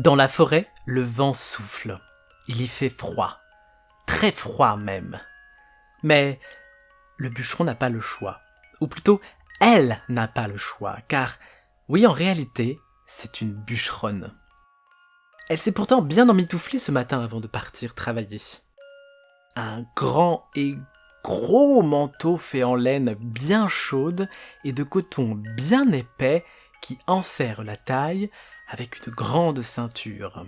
Dans la forêt, le vent souffle. Il y fait froid. Très froid même. Mais le bûcheron n'a pas le choix. Ou plutôt, elle n'a pas le choix, car, oui, en réalité, c'est une bûcheronne. Elle s'est pourtant bien emmitouflée ce matin avant de partir travailler. Un grand et gros manteau fait en laine bien chaude et de coton bien épais qui enserre la taille avec une grande ceinture.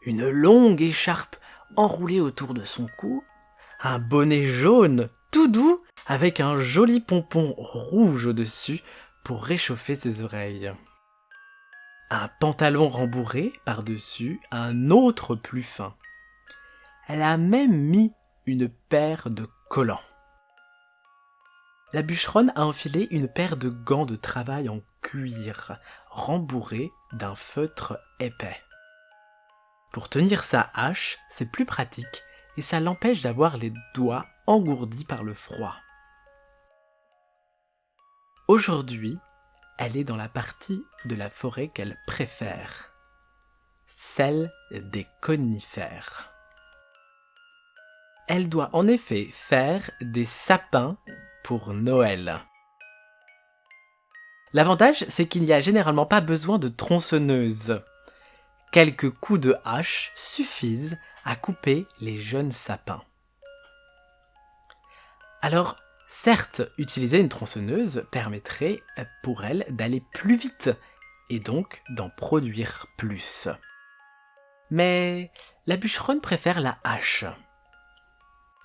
Une longue écharpe enroulée autour de son cou, un bonnet jaune tout doux avec un joli pompon rouge au-dessus pour réchauffer ses oreilles. Un pantalon rembourré par-dessus, un autre plus fin. Elle a même mis une paire de collants. La bûcheronne a enfilé une paire de gants de travail en cuir, rembourrés d'un feutre épais. Pour tenir sa hache, c'est plus pratique et ça l'empêche d'avoir les doigts engourdis par le froid. Aujourd'hui, elle est dans la partie de la forêt qu'elle préfère, celle des conifères. Elle doit en effet faire des sapins pour Noël. L'avantage, c'est qu'il n'y a généralement pas besoin de tronçonneuse. Quelques coups de hache suffisent à couper les jeunes sapins. Alors, certes, utiliser une tronçonneuse permettrait pour elle d'aller plus vite et donc d'en produire plus. Mais la bûcheronne préfère la hache.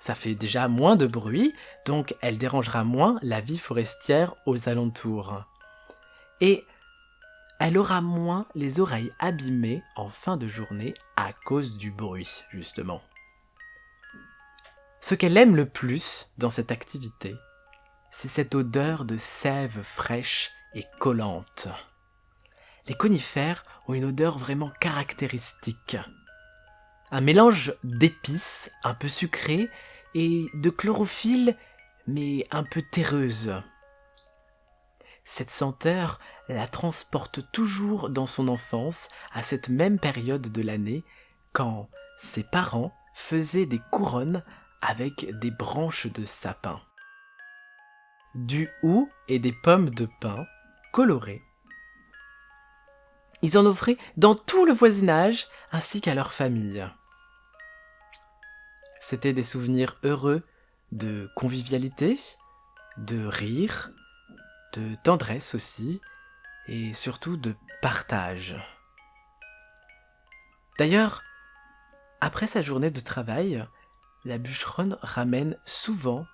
Ça fait déjà moins de bruit, donc elle dérangera moins la vie forestière aux alentours. Et elle aura moins les oreilles abîmées en fin de journée à cause du bruit, justement. Ce qu'elle aime le plus dans cette activité, c'est cette odeur de sève fraîche et collante. Les conifères ont une odeur vraiment caractéristique. Un mélange d'épices un peu sucrées et de chlorophylle, mais un peu terreuse. Cette senteur la transporte toujours dans son enfance à cette même période de l'année quand ses parents faisaient des couronnes avec des branches de sapin, du houx et des pommes de pin colorées. Ils en offraient dans tout le voisinage ainsi qu'à leur famille. C'étaient des souvenirs heureux de convivialité, de rire, de tendresse aussi, et surtout de partage. D'ailleurs, après sa journée de travail, la bûcheronne ramène souvent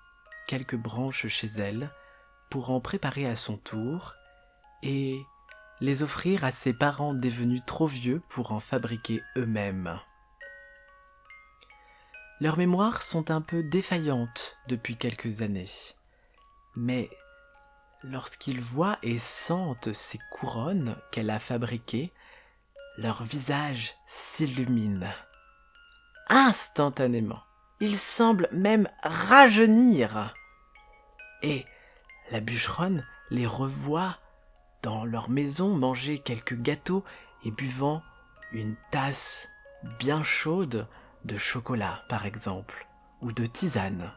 quelques branches chez elle pour en préparer à son tour et les offrir à ses parents devenus trop vieux pour en fabriquer eux-mêmes. Leurs mémoires sont un peu défaillantes depuis quelques années, mais lorsqu'ils voient et sentent ces couronnes qu'elle a fabriquées, leur visage s'illumine. Instantanément, ils semblent même rajeunir. Et la bûcheronne les revoit dans leur maison manger quelques gâteaux et buvant une tasse bien chaude de chocolat, par exemple, ou de tisane.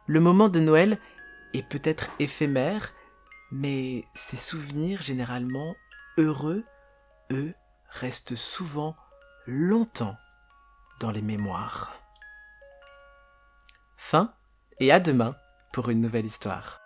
Le moment de Noël est peut-être éphémère, mais ces souvenirs généralement heureux, eux, restent souvent longtemps dans les mémoires. Fin et à demain pour une nouvelle histoire.